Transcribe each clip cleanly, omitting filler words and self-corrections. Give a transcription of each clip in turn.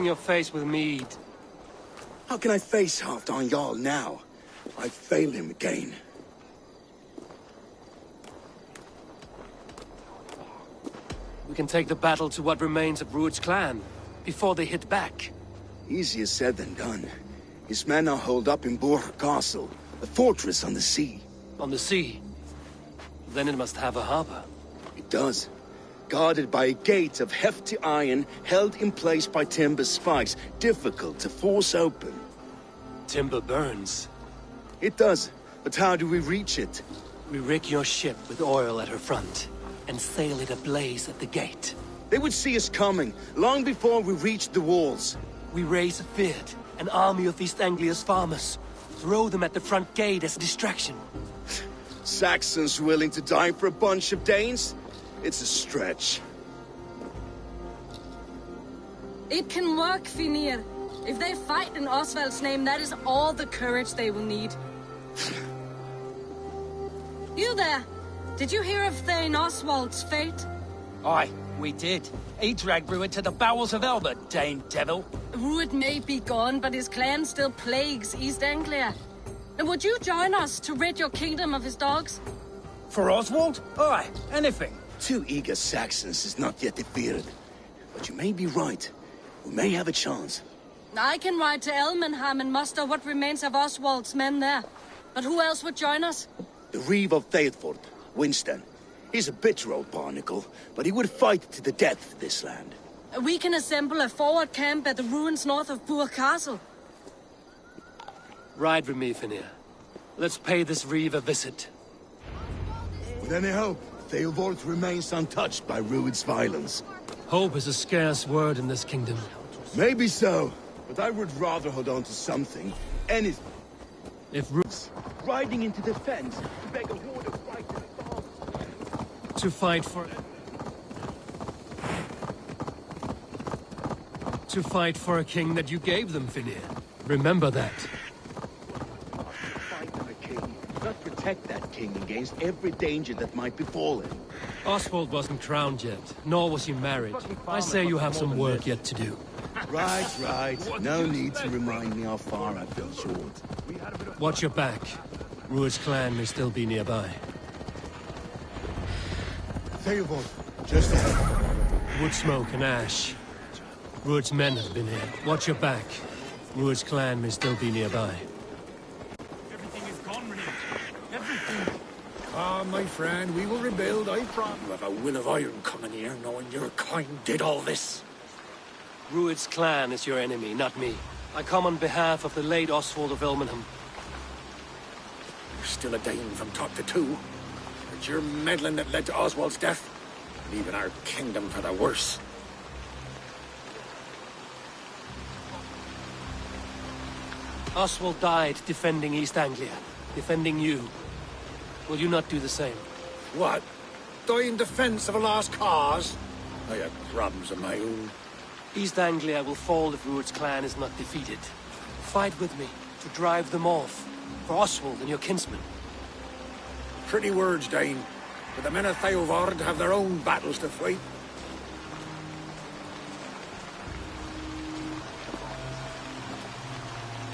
your face with mead. How can I face Halfdan Jarl now? I failed him again. We can take the battle to what remains of Rued's clan, before they hit back. Easier said than done. His men are holed up in Borg Castle, a fortress on the sea. On the sea? Then it must have a harbor. It does. Guarded by a gate of hefty iron, held in place by timber spikes, difficult to force open. Timber burns. It does, but how do we reach it? We rig your ship with oil at her front, and sail it ablaze at the gate. They would see us coming, long before we reached the walls. We raise a Fyrd, an army of East Anglia's farmers. Throw them at the front gate as a distraction. Saxons willing to die for a bunch of Danes? It's a stretch. It can work, Finir. If they fight in Oswald's name, that is all the courage they will need. You there! Did you hear of Thane Oswald's fate? Aye, we did. He dragged Rued to the bowels of Elba, Dane devil. Rued may be gone, but his clan still plagues East Anglia. And would you join us to rid your kingdom of his dogs? For Oswald? Aye, anything. 2 eager Saxons is not yet defeated. But you may be right. We may have a chance. I can ride to Elmenham and muster what remains of Oswald's men there. But who else would join us? The Reeve of Thaethford, Winston. He's a bitter old barnacle, but he would fight to the death for this land. We can assemble a forward camp at the ruins north of Burg Castle. Ride with me, Finir. Let's pay this Reeve a visit. With any hope, Theodort remains untouched by Rued's violence. Hope is a scarce word in this kingdom. Maybe so, but I would rather hold on to something, anything. If Riding into the fence to beg a horde of frightened dogs. to fight for a king that you gave them, Finir. Remember that. Fight for a king, not protect that king against every danger that might befall him. Oswald wasn't crowned yet, nor was he married. I say you have some work yet to do. Right. No need to remind me how far I've been short. Watch your back. Rued's clan may still be nearby. Theodort, just ahead. Wood smoke and ash. Rued's men have been here. Watch your back. Rued's clan may still be nearby. Everything is gone, Renee. Everything. Ah, my friend, we will rebuild, I promise. You have a will of iron coming here, knowing your kind did all this. Rued's clan is your enemy, not me. I come on behalf of the late Oswald of Elmenham. You're still a Dane from top to two. It's your meddling that led to Oswald's death, leaving our kingdom for the worse. Oswald died defending East Anglia, defending you. Will you not do the same? What? Die in defense of a lost cause? I have problems of my own. East Anglia will fall if Rued's clan is not defeated. Fight with me to drive them off, for Oswald and your kinsmen. Pretty words, Dane. But the men of Theodord have their own battles to fight.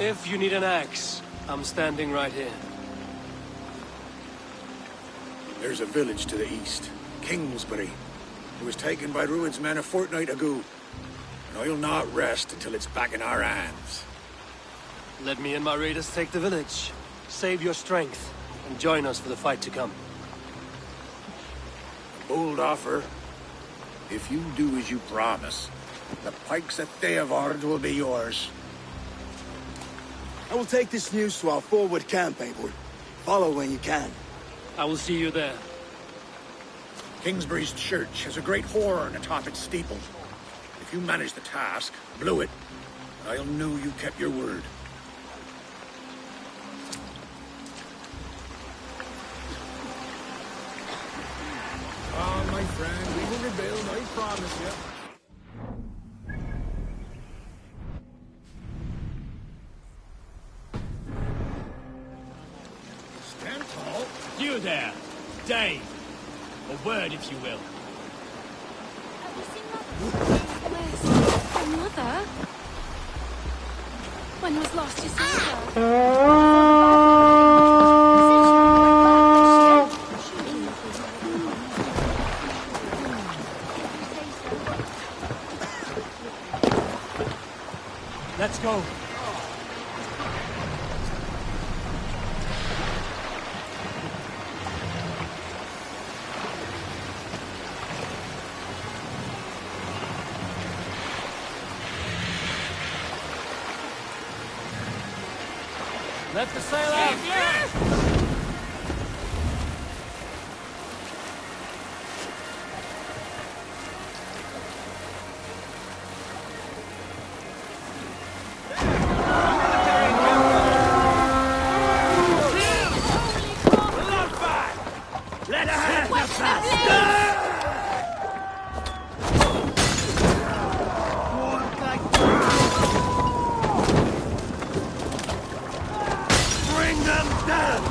If you need an axe, I'm standing right here. There's a village to the east, Kingsbury. It was taken by Rued's men a fortnight ago. And I'll not rest until it's back in our hands. Let me and my raiders take the village. Save your strength, and join us for the fight to come. A bold offer. If you do as you promise, the pikes at Theodord will be yours. I will take this news to our forward camp, Eivor. Follow when you can. I will see you there. Kingsbury's church has a great horn atop its steeple. If you manage the task, blew it, I'll know you kept your word. Ah, my friend, we will rebuild, I promise you. Stand tall. You there, Dane. A word, if you will. Where's my mother? Someone was lost, you see. Let's go. Let the sail out! Bring them down!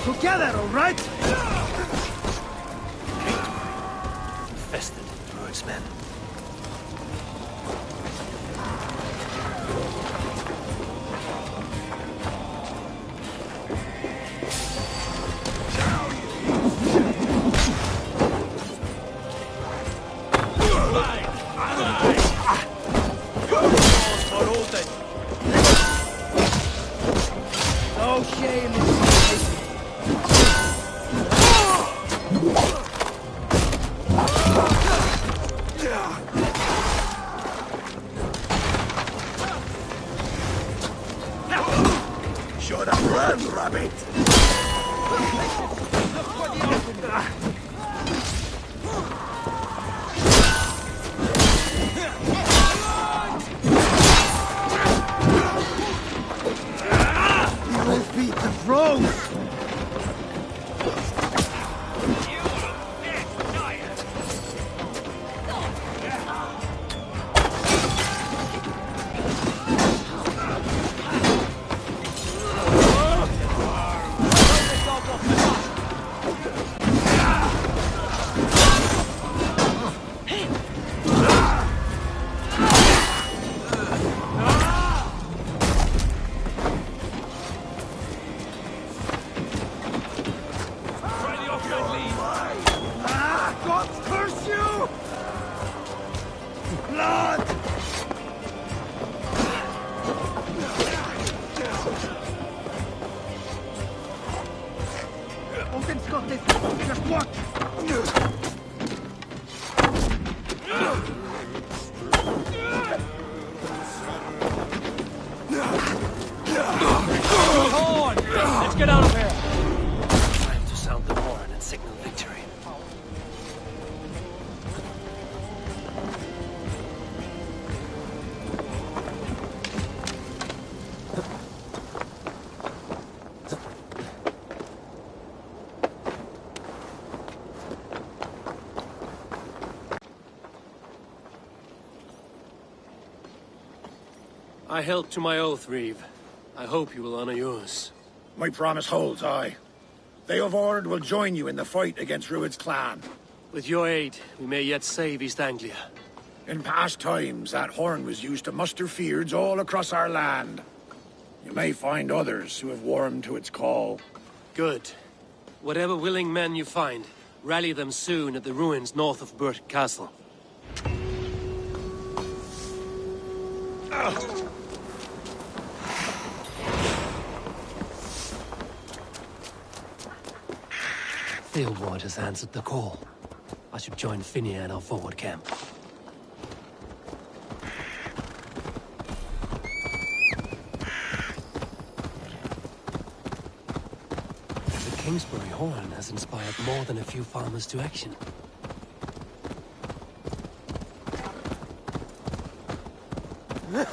Together, all right? Infested Druid's men. No shame in this. Should have run, rabbit! You will beat the throne! God curse you! Blood! Odin's got this. Just watch! Horn! Let's get out of here! Time to sound the horn and signal victory. I held to my oath, Reeve. I hope you will honor yours. My promise holds, aye. They of Ord will join you in the fight against Rued's clan. With your aid, we may yet save East Anglia. In past times, that horn was used to muster fyrds all across our land. You may find others who have warmed to its call. Good. Whatever willing men you find, rally them soon at the ruins north of Burt Castle. Theobald has answered the call. I should join Finney at our forward camp. The Kingsbury horn has inspired more than a few farmers to action. Beit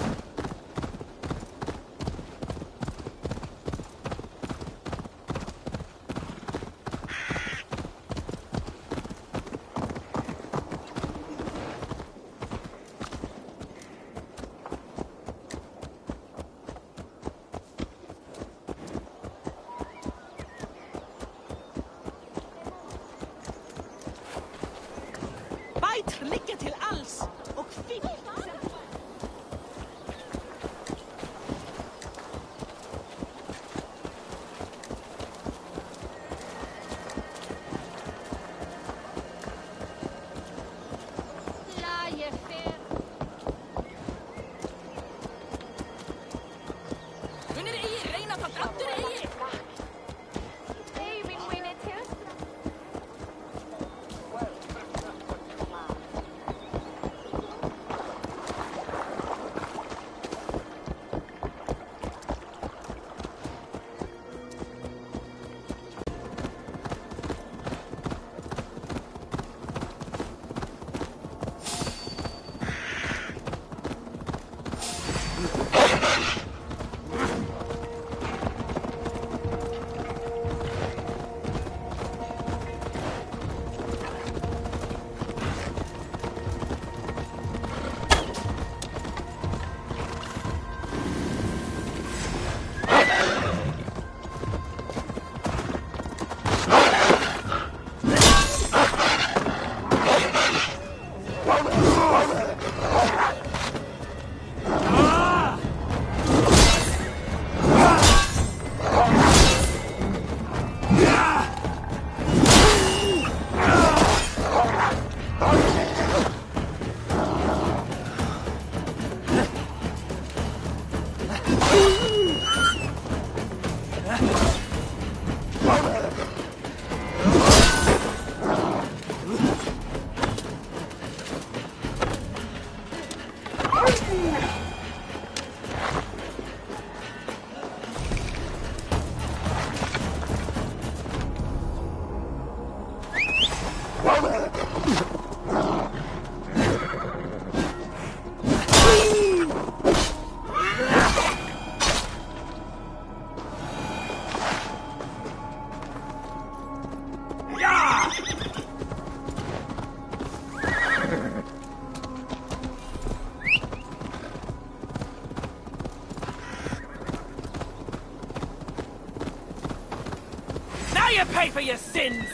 lycka till alls och fick... You pay for your sins!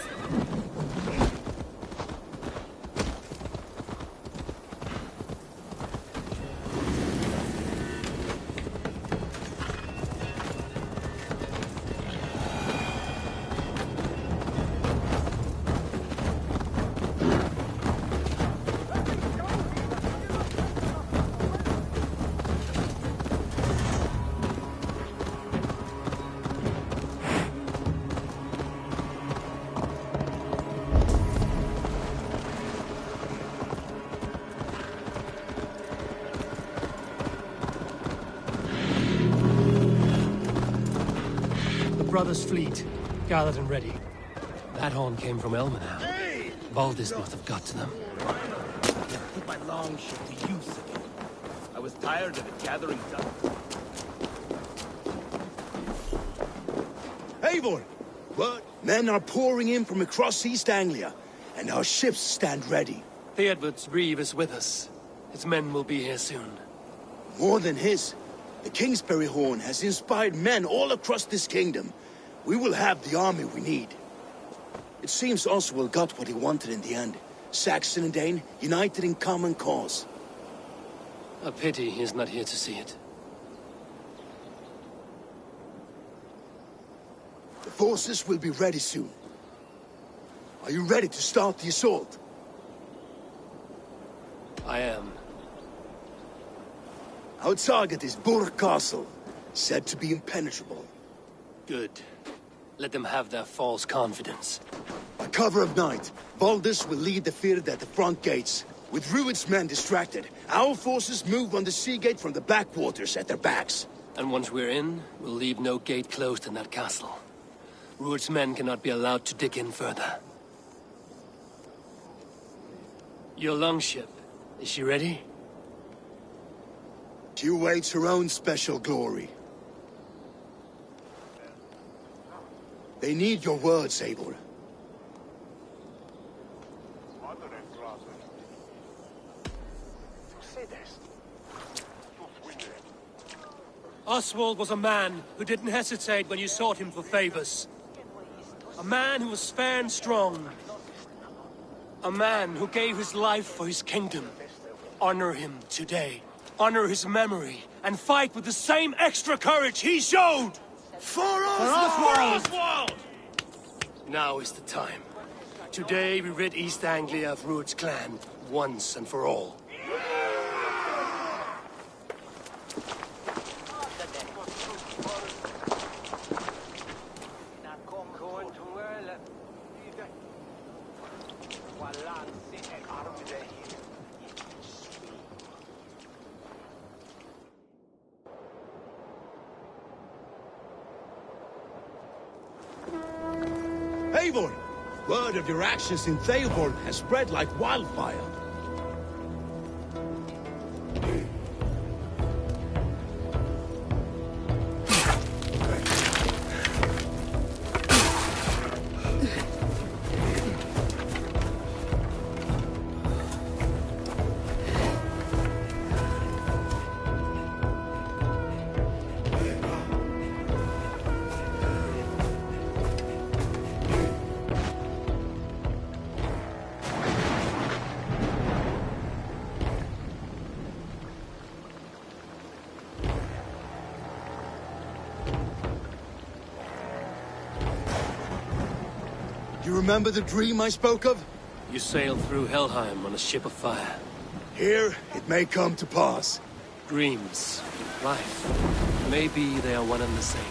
Brothers' fleet, gathered and ready. That horn came from Elmenham. Baldis must have got to them. Put my longship to use again. I was tired of it gathering dust. Eivor! What? Men are pouring in from across East Anglia, and our ships stand ready. Theodward's reeve is with us. His men will be here soon. More than his. The Kingsbury Horn has inspired men all across this kingdom. We will have the army we need. It seems Oswald got what he wanted in the end. Saxon and Dane united in common cause. A pity he is not here to see it. The forces will be ready soon. Are you ready to start the assault? I am. Our target is Burg Castle, said to be impenetrable. Good. Let them have their false confidence. By cover of night, Baldus will lead the field at the front gates. With Rued's men distracted, our forces move on the sea gate from the backwaters at their backs. And once we're in, we'll leave no gate closed in that castle. Rued's men cannot be allowed to dig in further. Your longship, is she ready? She waits her own special glory. They need your words, Eivor. Oswald was a man who didn't hesitate when you sought him for favors. A man who was fair and strong. A man who gave his life for his kingdom. Honor him today. Honor his memory. And fight with the same extra courage he showed! For Oswald! Now is the time. Today we rid East Anglia of Rued's clan, once and for all. Eivor! Word of your actions in Theoborn has spread like wildfire. You remember the dream I spoke of? You sailed through Helheim on a ship of fire. Here, it may come to pass. Dreams, life, maybe they are one and the same.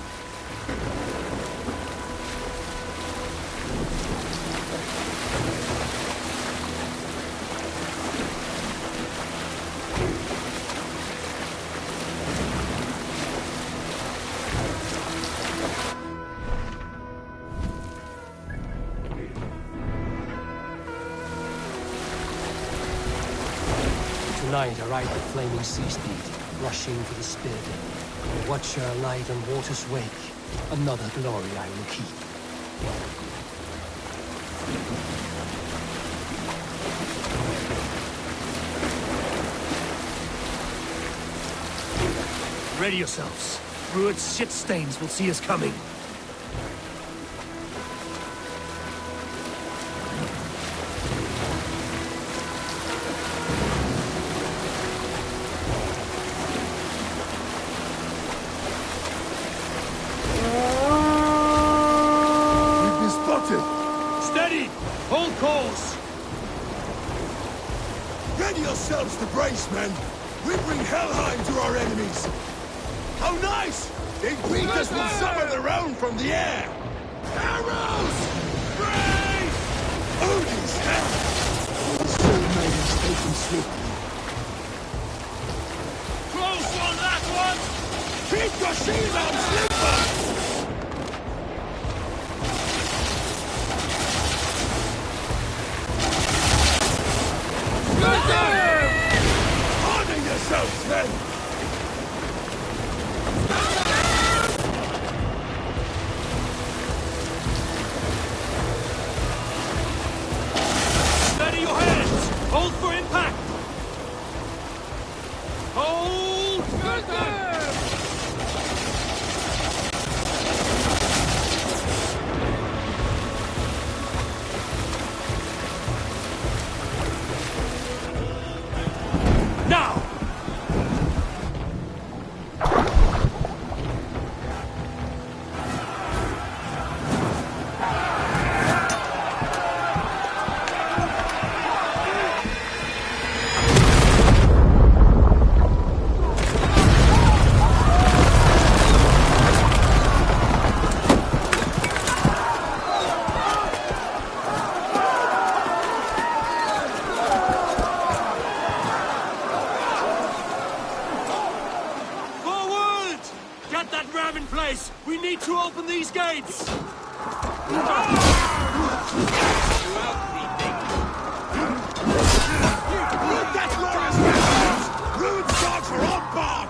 Tonight I ride the flaming sea steed, rushing for the spear. A watcher light on water's wake, another glory I will keep. Ready yourselves. Rued's shit stains will see us coming. Steady! Hold course! Ready yourselves to brace, men! We bring Helheim to our enemies! How nice! They greet us with some of their own from the air! Arrows! Brace! Odin's hell! Soul maidens taken swiftly. Close on that one! Keep your shield on, Slipper! Harden yourselves, men! Steady your hands! Hold for impact! Hold! Good there! Now! Forward! Get that ram in place! We need to open these gates! That's glorious weapons! Rude dogs are on board!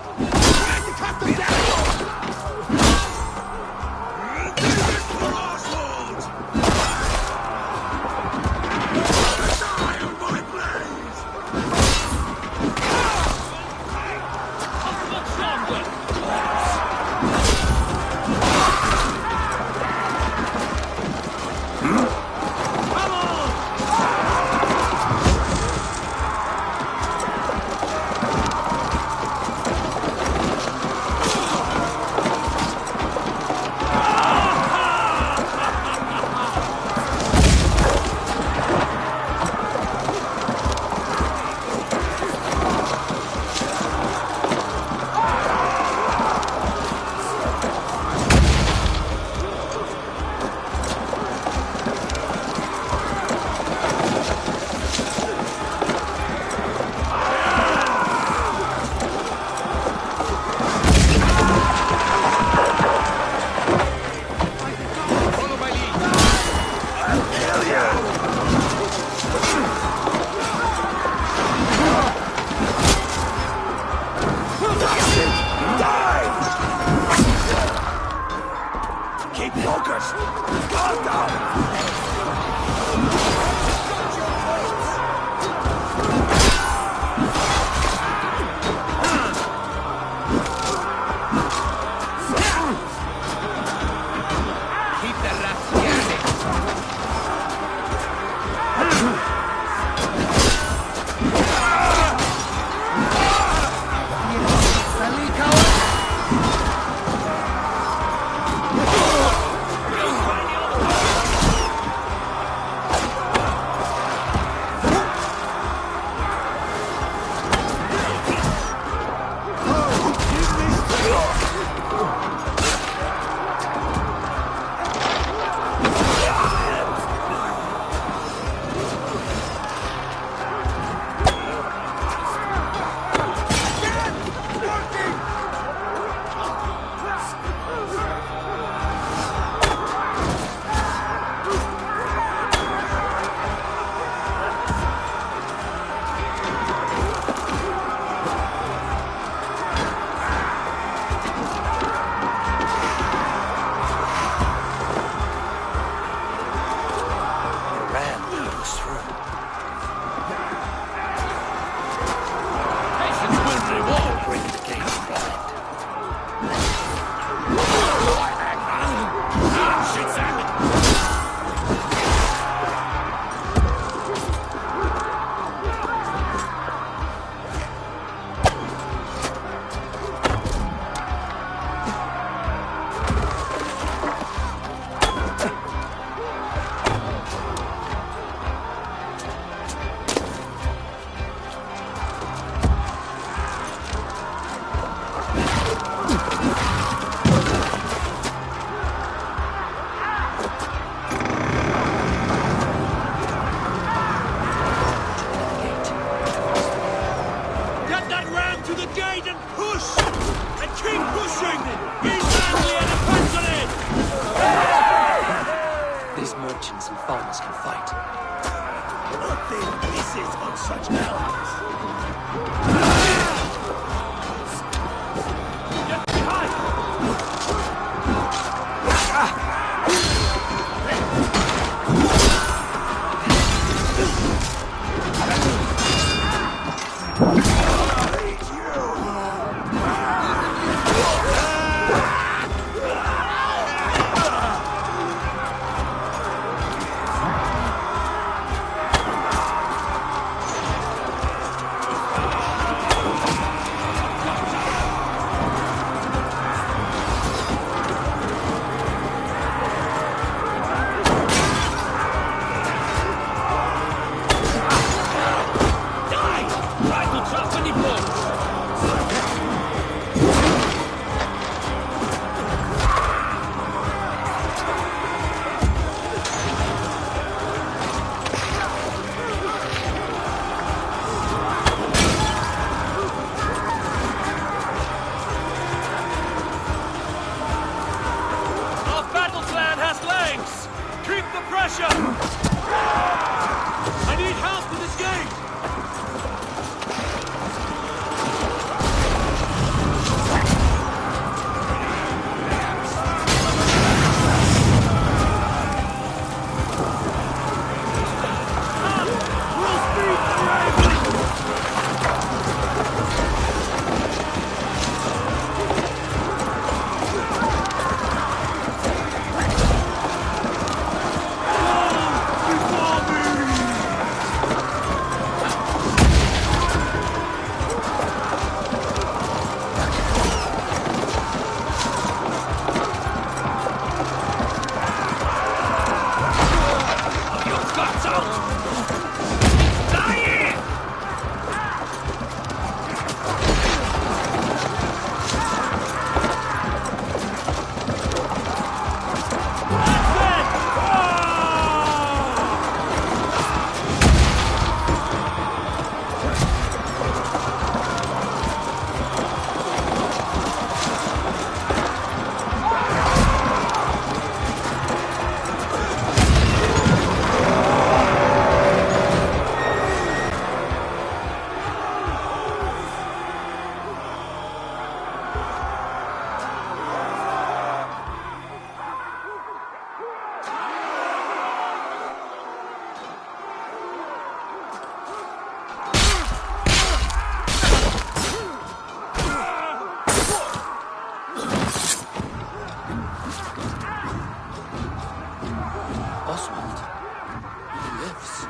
This is on such allies. Get behind! I need help with this gate! Oswald. He lives.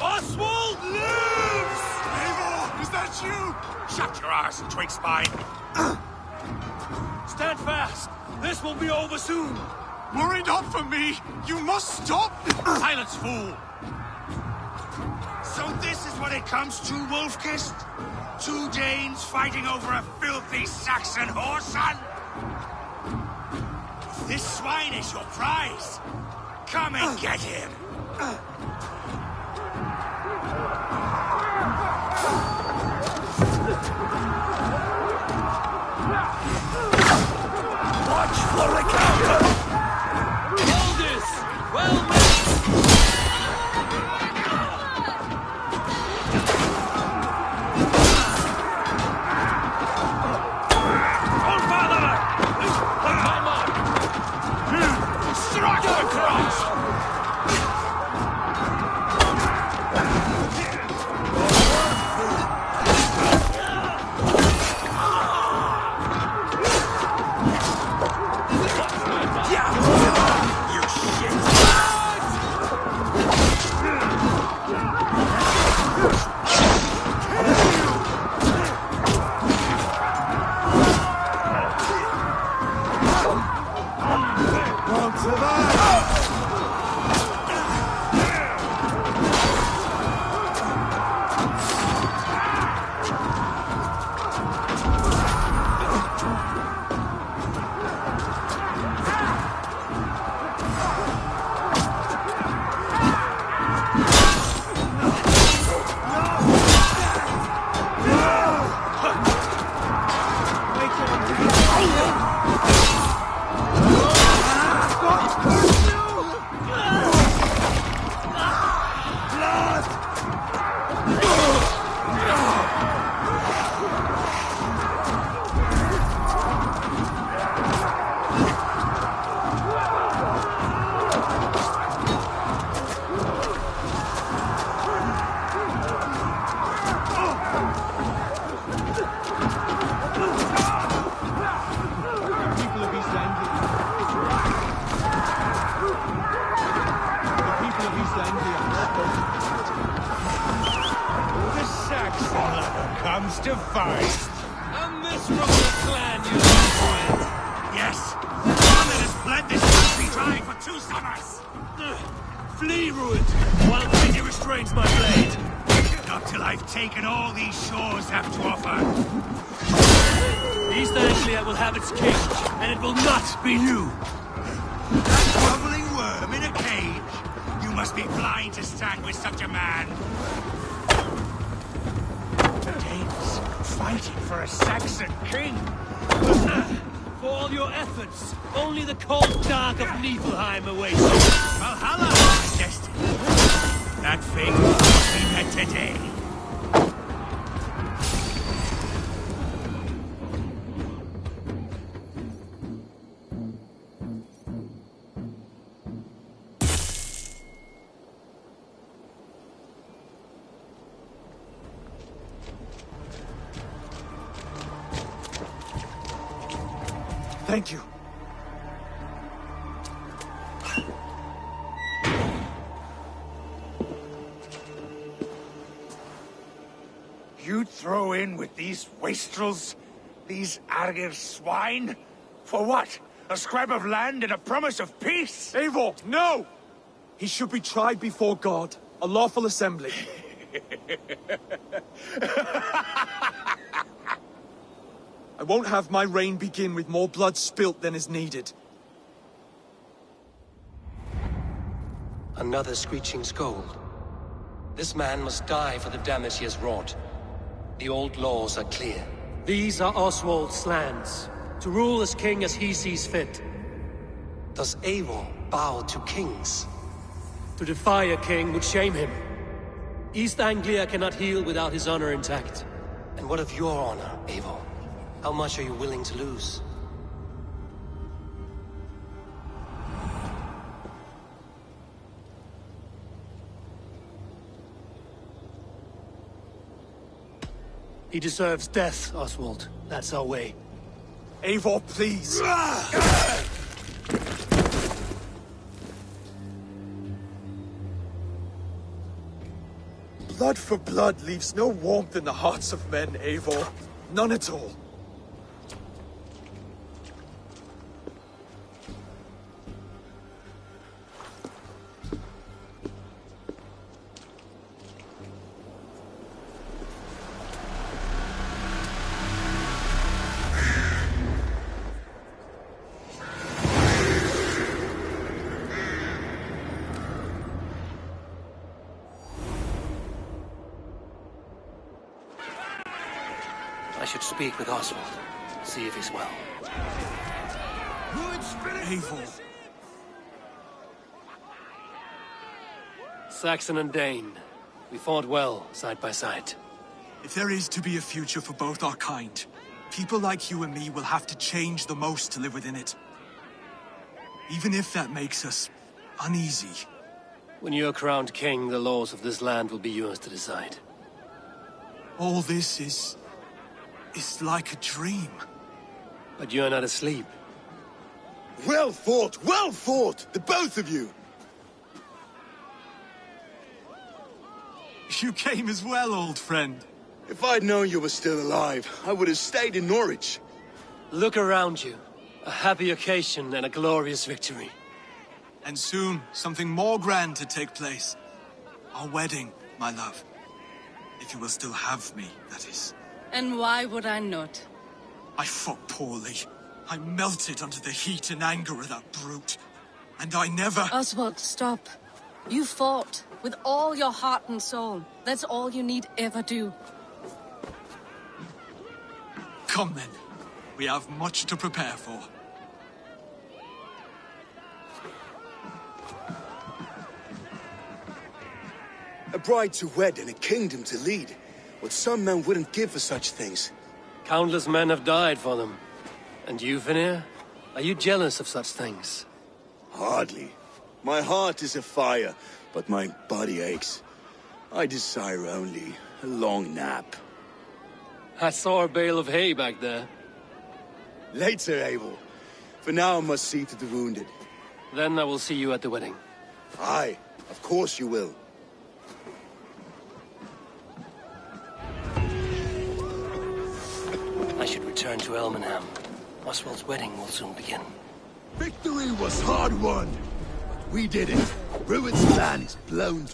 Oswald lives! Eivor, is that you? Shut your arse and twig spine. Stand fast! This will be over soon! Worry not for me! You must stop! Silence, fool! So this is what it comes to, Wolf-Kissed? Two Danes fighting over a filthy Saxon whoreson? This swine is your prize! Come and get him! Watch for a counter! Hold this! Well met! Strike the cross! comes to fight. A miserable clan you live with. Yes, one that has bled this country dry for 2 summers. Flee, Ruined, while pity restrains my blade. Not till I've taken all these shores have to offer. East Anglia will have its king, and it will not be you. That groveling worm in a cage. You must be blind to stand with such a man. Danes fighting for a Saxon king. For all your efforts, only the cold dark of Niflheim awaits you. Valhalla is my destiny. That fate we met today. Thank you. You'd throw in with these wastrels? These Argir swine? For what? A scrap of land and a promise of peace? Eivor, no! He should be tried before God, a lawful assembly. I won't have my reign begin with more blood spilt than is needed. Another screeching scold. This man must die for the damage he has wrought. The old laws are clear. These are Oswald's lands, to rule as king as he sees fit. Does Eivor bow to kings? To defy a king would shame him. East Anglia cannot heal without his honor intact. And what of your honor, Eivor? How much are you willing to lose? He deserves death, Oswald. That's our way. Eivor, please! Blood for blood leaves no warmth in the hearts of men, Eivor. None at all. I should speak with Oswald. See if he's well. Eivor. Saxon and Dane. We fought well, side by side. If there is to be a future for both our kind, people like you and me will have to change the most to live within it. Even if that makes us uneasy. When you're crowned king, the laws of this land will be yours to decide. All this is like a dream. But you're not asleep. Well fought, the both of you! You came as well, old friend. If I'd known you were still alive, I would have stayed in Norwich. Look around you. A happy occasion and a glorious victory. And soon, something more grand to take place. Our wedding, my love. If you will still have me, that is. And why would I not? I fought poorly. I melted under the heat and anger of that brute. And I never... Oswald, stop. You fought with all your heart and soul. That's all you need ever do. Come then. We have much to prepare for. A bride to wed and a kingdom to lead. What some men wouldn't give for such things. Countless men have died for them. And you, Vanir? Are you jealous of such things? Hardly. My heart is afire, but my body aches. I desire only a long nap. I saw a bale of hay back there. Later, Abel. For now I must see to the wounded. Then I will see you at the wedding. Aye, of course you will. return to Elmenham. Oswald's wedding will soon begin. Victory was hard won, but we did it. Ruin's plan is blown.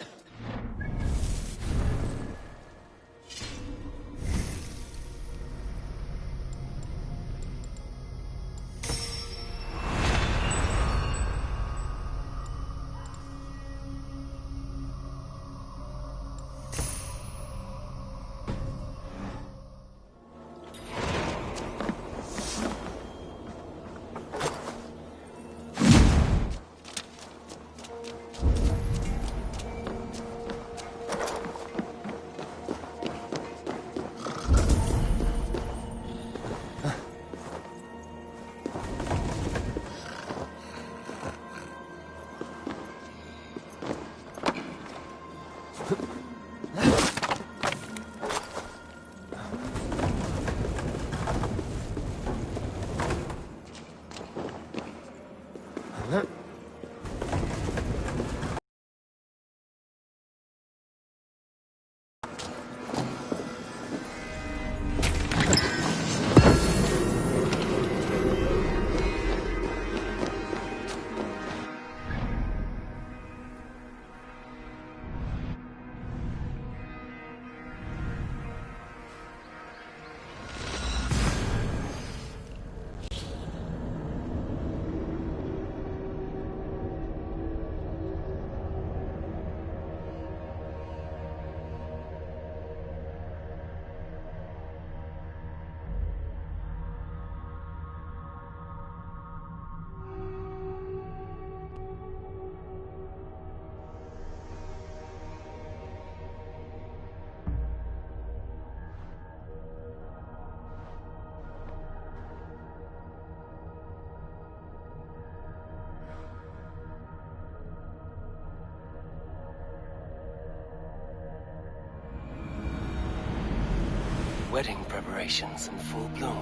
Wedding preparations in full bloom.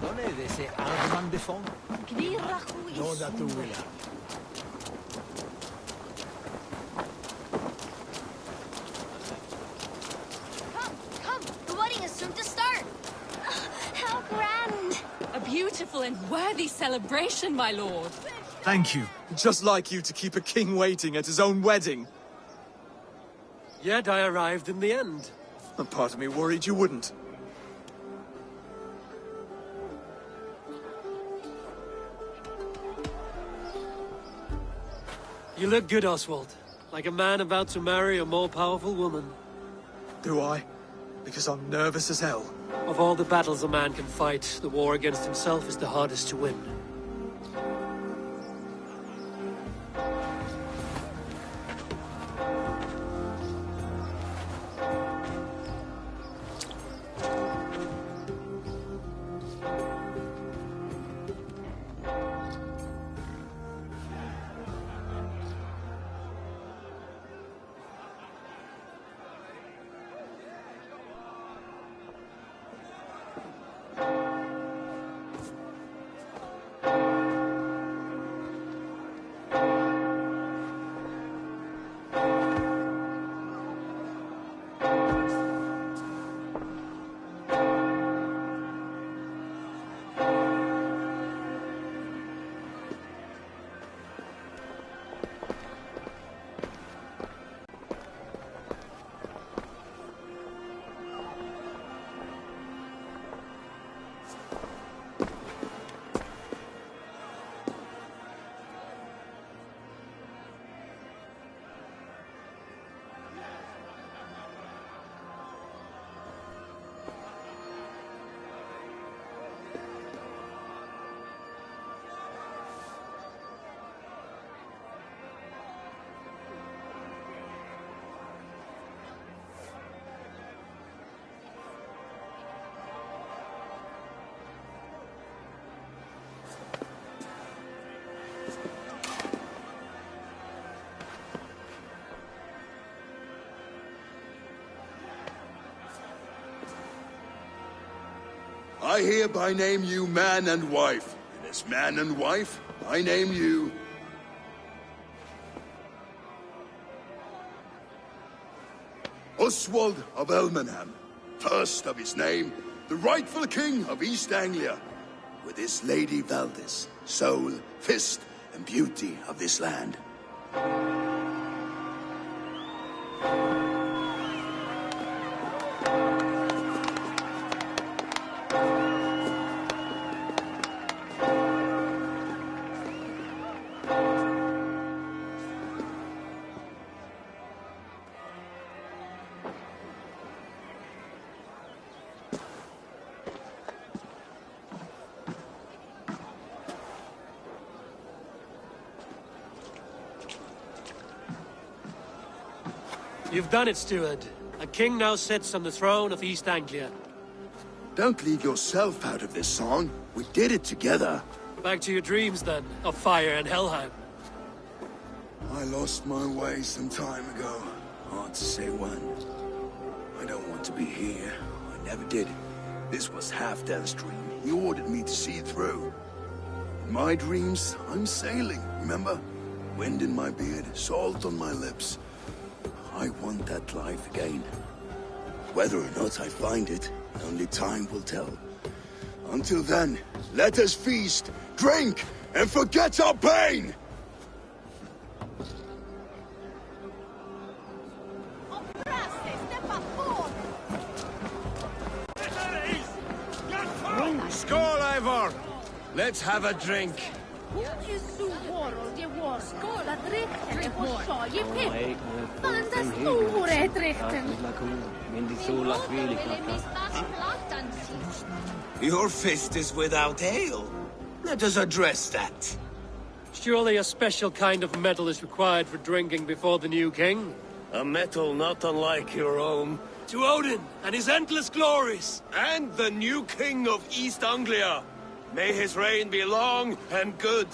Non è ese Armand de Fond? No, that do we. Come, the wedding is soon to start. How grand. A beautiful and worthy celebration, my lord. Thank you. Just like you to keep a king waiting at his own wedding. Yet I arrived in the end. A part of me worried you wouldn't. You look good, Oswald. Like a man about to marry a more powerful woman. Do I? Because I'm nervous as hell. Of all the battles a man can fight, the war against himself is the hardest to win. I hereby name you man and wife. And as man and wife, I name you... Oswald of Elmenham, first of his name, the rightful king of East Anglia, with his Lady Valdis, soul, fist, and beauty of this land. You've done it, steward. A king now sits on the throne of East Anglia. Don't leave yourself out of this song. We did it together. Back to your dreams, then, of fire and Helheim. I lost my way some time ago. Hard to say when. I don't want to be here. I never did. This was Halfdan's dream. He ordered me to see it through. In my dreams, I'm sailing, remember? Wind in my beard, salt on my lips. I want that life again. Whether or not I find it, only time will tell. Until then, let us feast, drink, and forget our pain! Skål, Ivor! Let's have a drink. Your fist is without ale. Let us address that. Surely a special kind of metal is required for drinking before the new king? A metal not unlike your own. To Odin and his endless glories! And the new king of East Anglia. May his reign be long and good.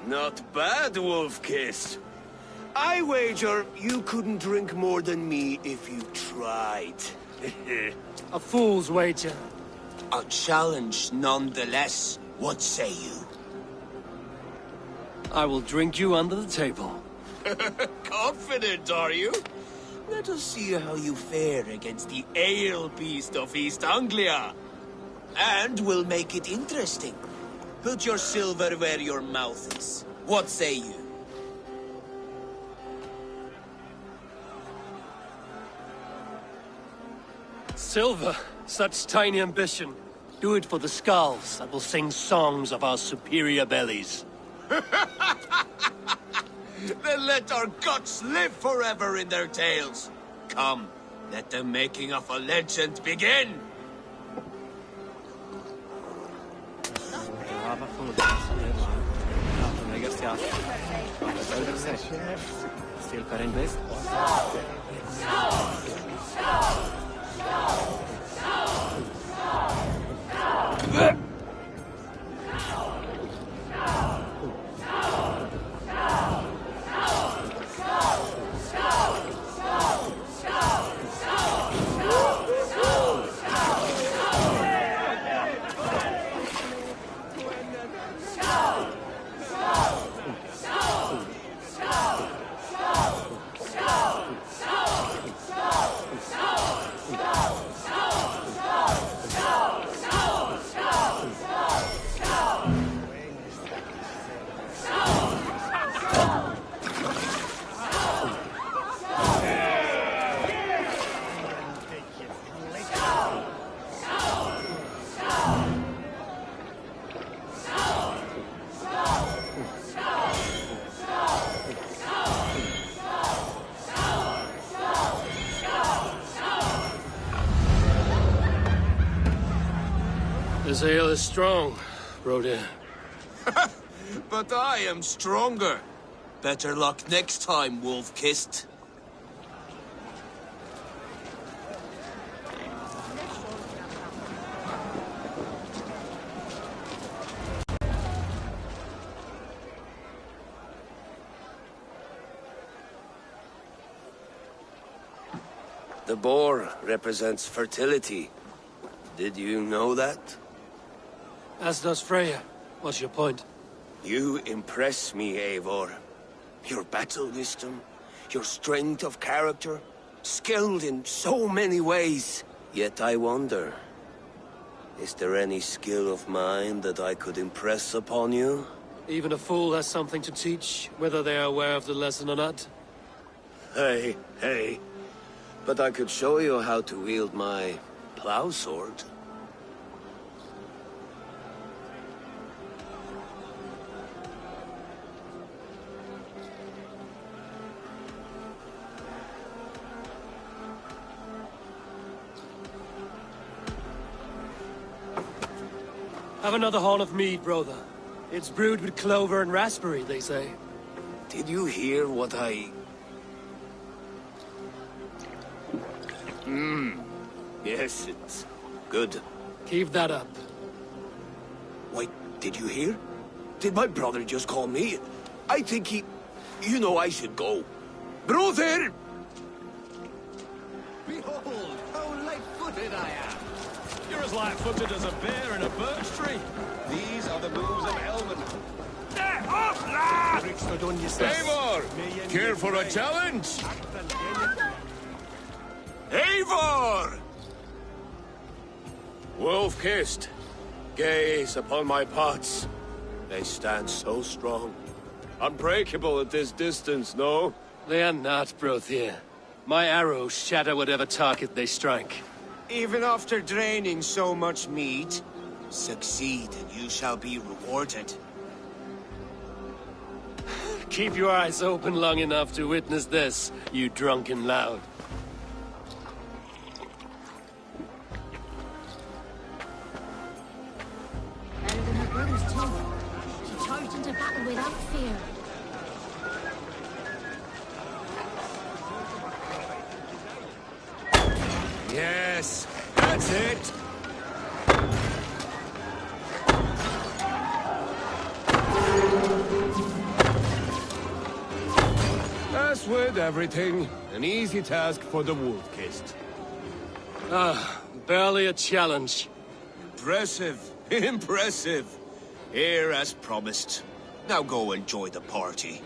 Not bad, Wolf-Kissed. I wager you couldn't drink more than me if you tried. A fool's wager. A challenge nonetheless. What say you? I will drink you under the table. Confident, are you? Let us see how you fare against the ale beast of East Anglia. And we'll make it interesting. Put your silver where your mouth is. What say you? Silver, such tiny ambition. Do it for the skulls that will sing songs of our superior bellies. Then let our guts live forever in their tails. Come, let the making of a legend begin. This ale is strong, Rodin. But I am stronger. Better luck next time, Wolf-Kissed. The boar represents fertility. Did you know that? As does Freya. What's your point? You impress me, Eivor. Your battle wisdom, your strength of character, skilled in so many ways. Yet I wonder, is there any skill of mine that I could impress upon you? Even a fool has something to teach, whether they are aware of the lesson or not. Hey. But I could show you how to wield my plow sword. Have another horn of mead, brother. It's brewed with clover and raspberry, they say. Did you hear what I... Yes, it's good. Keep that up. Wait, did you hear? Did my brother just call me? I think he... You know I should go. Brother! Behold, how light-footed I am. You're as light-footed as a bear in a birch tree. These are the moves of Elven. Off, lad! Eivor! Care for a challenge? Eivor! Wolf-kissed, gaze upon my pots. They stand so strong. Unbreakable at this distance, no? They are not, Brothier. My arrows shatter whatever target they strike. Even after draining so much mead, succeed and you shall be rewarded. Keep your eyes open long enough to witness this, you drunken loud. Better than her brothers, too. She charged into battle without fear. Yes, that's it. As with everything, an easy task for the wolf-kissed. Barely a challenge. Impressive, impressive. Here as promised. Now go enjoy the party.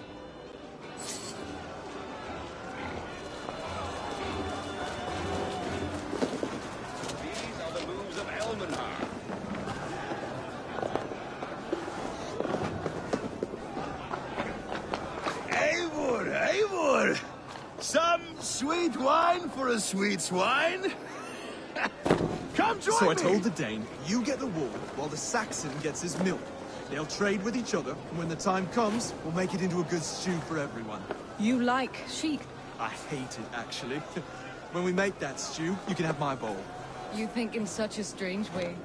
These are the moves of Elmenhar. Eivor! Some sweet wine for a sweet swine? Come join me! So I told the Dane, you get the wool, while the Saxon gets his milk. They'll trade with each other, and when the time comes, we'll make it into a good stew for everyone. You like sheep. I hate it, actually. When we make that stew, you can have my bowl. You think in such a strange way.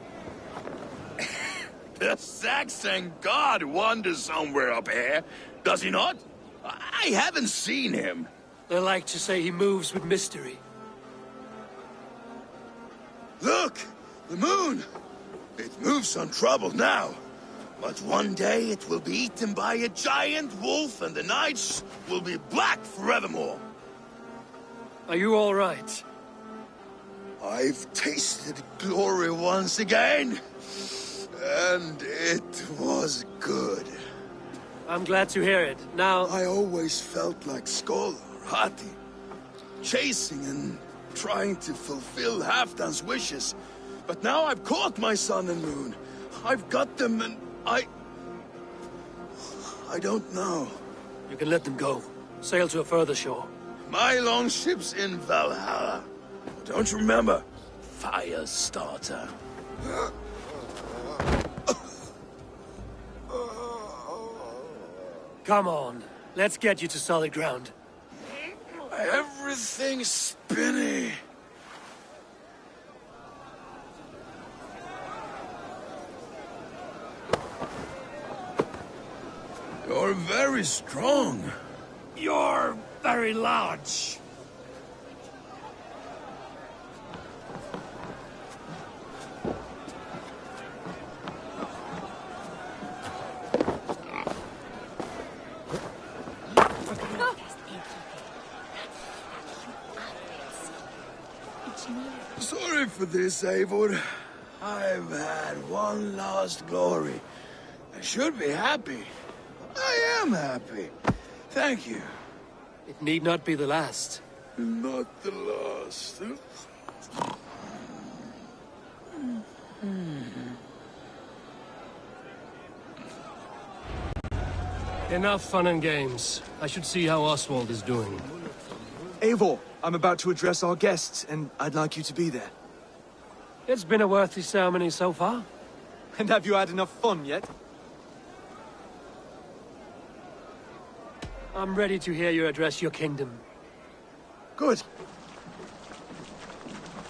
The Saxon god wanders somewhere up here, does he not? I haven't seen him. They like to say he moves with mystery. Look! The moon! It moves untroubled now. But one day it will be eaten by a giant wolf and the nights will be black forevermore. Are you all right? I've tasted glory once again. And it was good. I'm glad to hear it. Now... I always felt like Skoll or Hati. Chasing and trying to fulfill Halfdan's wishes. But now I've caught my sun and moon. I've got them and I don't know. You can let them go. Sail to a further shore. My longship's in Valhalla. Don't you remember? Fire starter. Come on. Let's get you to solid ground. Everything's spinny. You're very strong. You're very large. Sorry for this, Eivor. I've had one last glory. I should be happy. I am happy. Thank you. It need not be the last. Not the last. Enough fun and games. I should see how Oswald is doing. Eivor, I'm about to address our guests, and I'd like you to be there. It's been a worthy ceremony so far. And have you had enough fun yet? I'm ready to hear you address your kingdom. Good.